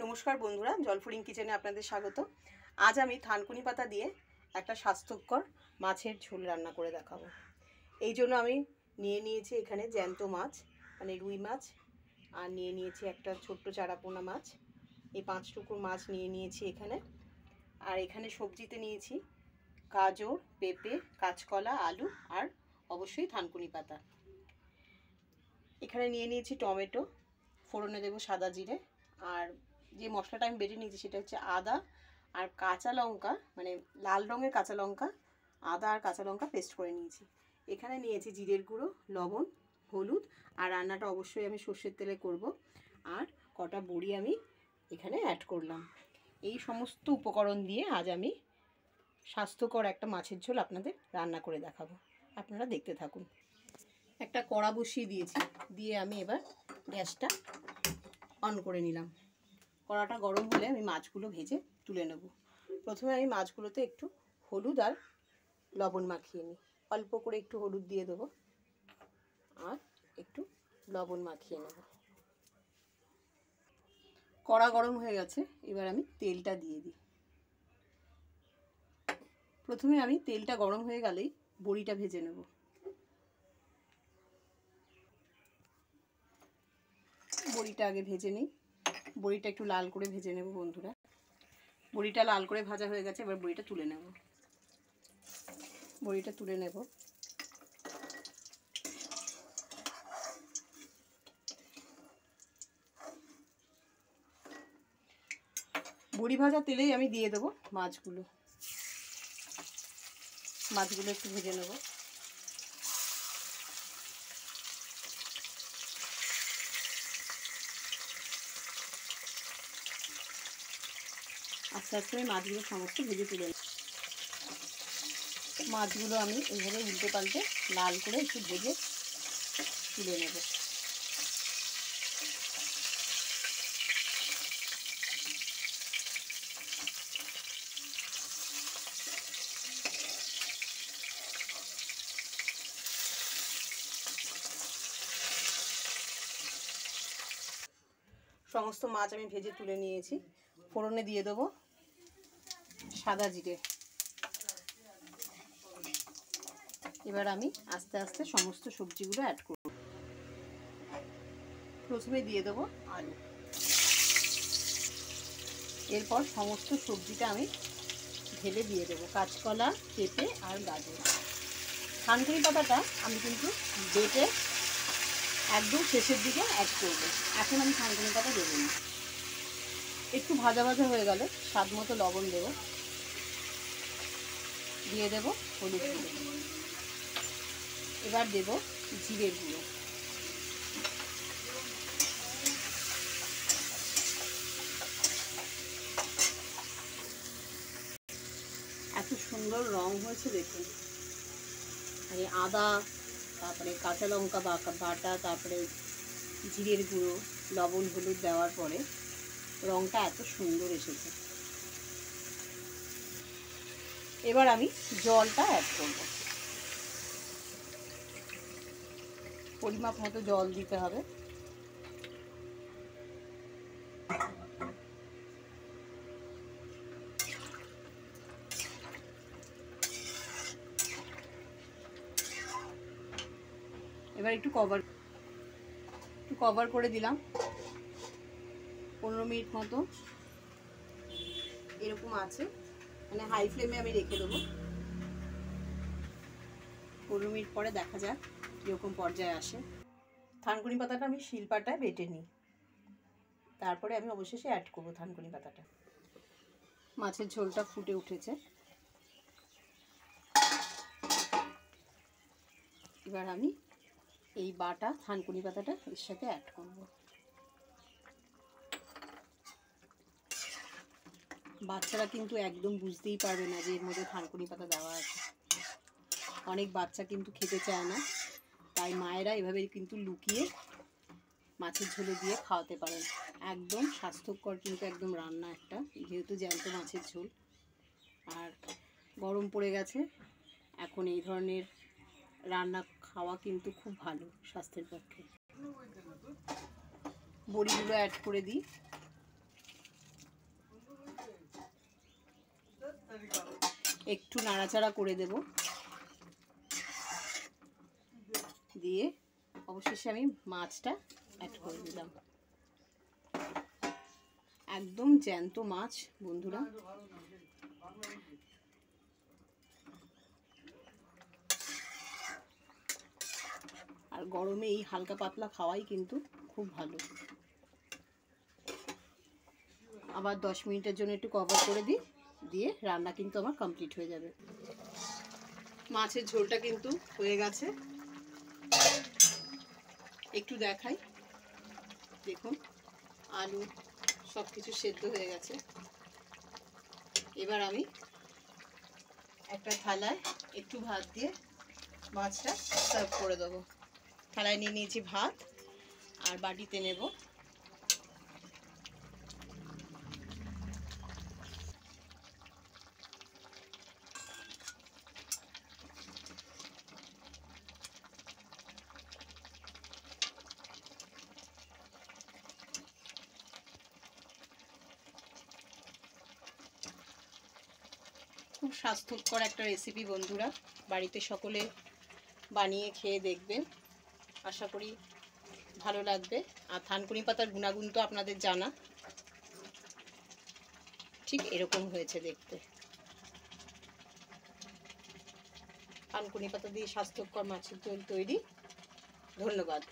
নমস্কার বন্ধুরা, জলফুরিং কিচেনে আপনাদের স্বাগত। আজ আমি থানকুনি পাতা দিয়ে একটা স্বাস্থ্যকর মাছের ঝোল রান্না করে দেখাবো। এই জন্য আমি নিয়ে নিয়েছি এখানে জ্যান্ত মাছ, মানে রুই মাছ, আর নিয়ে নিয়েছি একটা ছোট্ট চারাপোনা মাছ। এই 5 টুকরো মাছ নিয়ে নিয়েছি এখানে। আর এখানে সবজিতে নিয়েছি গাজর, পেঁপে, কাঁচকলা, আলু আর অবশ্যই থানকুনি পাতা। এখানে নিয়ে নিয়েছি টমেটো, ফোড়নে দেবো সাদা জিরে, আর যে মশলাটা আমি বেটে নিয়েছি সেটা হচ্ছে আদা আর কাঁচা লঙ্কা, মানে লাল রঙের কাঁচা লঙ্কা, আদা আর কাঁচা লঙ্কা পেস্ট করে নিয়েছি। এখানে নিয়েছি জিরের গুঁড়ো, লবণ, হলুদ, আর রান্নাটা অবশ্যই আমি সর্ষের তেলে করব। আর কটা বড়ি আমি এখানে অ্যাড করলাম। এই সমস্ত উপকরণ দিয়ে আজ আমি স্বাস্থ্যকর একটা মাছের ঝোল আপনাদের রান্না করে দেখাবো। আপনারা দেখতে থাকুন। একটা কড়া বসিয়ে দিয়েছি, দিয়ে আমি এবার গ্যাসটা অন করে নিলাম। কড়াটা গরম হলে আমি মাছগুলো ভেজে তুলে নেব। প্রথমে আমি মাছগুলোতে একটু হলুদ আর লবণ মাখিয়ে নিই। অল্প করে একটু হলুদ দিয়ে দেবো আর একটু লবণ মাখিয়ে নেব। কড়া গরম হয়ে গেছে, এবার আমি তেলটা দিয়ে দিই। প্রথমে আমি তেলটা গরম হয়ে গেলেই বড়িটা ভেজে নেব। বড়িটা আগে ভেজে নিই। বড়িটা একটু লাল করে ভেজে নেব বন্ধুরা। বড়িটা লাল করে ভাজা হয়ে গেছে, এবার বড়িটা তুলে নেব। বড়িটা তুলে নেব। বড়ি ভাজা তেলেই আমি দিয়ে দেবো মাছগুলো। মাছগুলো একটু ভেজে নেব। আস্তে আস্তে আমি মাছগুলো সমস্ত ভেজে তুলে নেব। মাছগুলো আমি এইভাবে উল্টে পাল্টে লাল করে একটু ভেজে তুলে নেব। সমস্ত মাছ আমি ভেজে তুলে নিয়েছি। ফোড়নে দিয়ে দেবো সাদা জিরে। এবার আমি আস্তে আস্তে সমস্ত সবজিগুলো অ্যাড করব। প্রথমে দিয়ে দেবো আলু। এরপর সমস্ত সবজিটা আমি ঢেলে দিয়ে দেবো কাঁচকলা, পেঁপে আর গাজর। থানকুনি পাতাটা আমি কিন্তু বেটে একদম শেষের দিকে অ্যাড করব। এখন আমি থানকুনি পাতা দেবো না। একটু ভাজা ভাজা হয়ে গেলে স্বাদ মতো লবণ দেব, দিয়ে দেব হলুদ গুঁড়ো। এবার দেব জিরের গুঁড়ো। এত সুন্দর রং হয়েছে দেখুন। মানে আদা, তারপরে কাঁচা লঙ্কা বাটা, তারপরে জিরের গুঁড়ো, লবণ, হলুদ দেওয়ার পরে রংটা এত সুন্দর এসেছে। এবার আমি জলটা অ্যাড করব। পরিমাপ মতো জল দিতে হবে। এবার একটু কভার করে দিলাম। 15 মিনিট মতো এরকম আছে, মানে হাই ফ্লেমে আমি রেখে দেবো। 15 মিনিট পরে দেখা যাক কীরকম পর্যায়ে আসে। থানকুনি পাতাটা আমি শিলপাটায় বেটে নিই, তারপরে আমি অবশেষে অ্যাড করবো থানকুনি পাতাটা। মাছের ঝোলটা ফুটে উঠেছে। এবার আমি এই বাটা থানকুনি পাতাটা এর সাথে অ্যাড করব। বাচ্চারা কিন্তু একদম বুঝতেই পারবে না যে এর মধ্যে থানকুনি পাতা দেওয়া আছে। অনেক বাচ্চা কিন্তু খেতে চায় না, তাই মায়েরা এভাবে কিন্তু লুকিয়ে মাছের ঝোলে দিয়ে খাওয়াতে পারেন। একদম স্বাস্থ্যকর কিন্তু একদম রান্না একটা, যেহেতু জ্যান্ত মাছের ঝোল। আর গরম পড়ে গেছে, এখন এই ধরনের রান্না খাওয়া কিন্তু খুব ভালো স্বাস্থ্যের পক্ষে। বড়িগুলো অ্যাড করে দিই। একটু নাড়াচাড়া করে দেব, দিয়ে অবশেষে আমি মাছটা অ্যাড করে দিলাম। একদম জ্যান্ত মাছ বন্ধুরা। আর গরমে এই হালকা পাতলা খাওয়াই কিন্তু খুব ভালো। আবার 10 মিনিটের জন্য একটু কভার করে দিই, দিয়ে রান্না কিন্তু আমার কমপ্লিট হয়ে যাবে। মাছের ঝোলটা কিন্তু হয়ে গেছে, একটু দেখাই, দেখুন আলু সব কিছু সেদ্ধ হয়ে গেছে। এবার আমি একটা থালায় একটু ভাত দিয়ে মাছটা সার্ভ করে দেবো। থালায় নিয়ে নিয়েছি ভাত, আর বাটিতে নেব খুব স্বাস্থ্যকর একটা রেসিপি বন্ধুরা, বাড়িতে সকলে বানিয়ে খেয়ে দেখবেন, আশা করি ভালো লাগবে। আর থানকুনি পাতার গুণাগুণ তো আপনাদের জানা, ঠিক এরকম হয়েছে দেখতে। থানকুনি পাতা দিয়ে স্বাস্থ্যকর মাছের ঝোল তৈরি। ধন্যবাদ।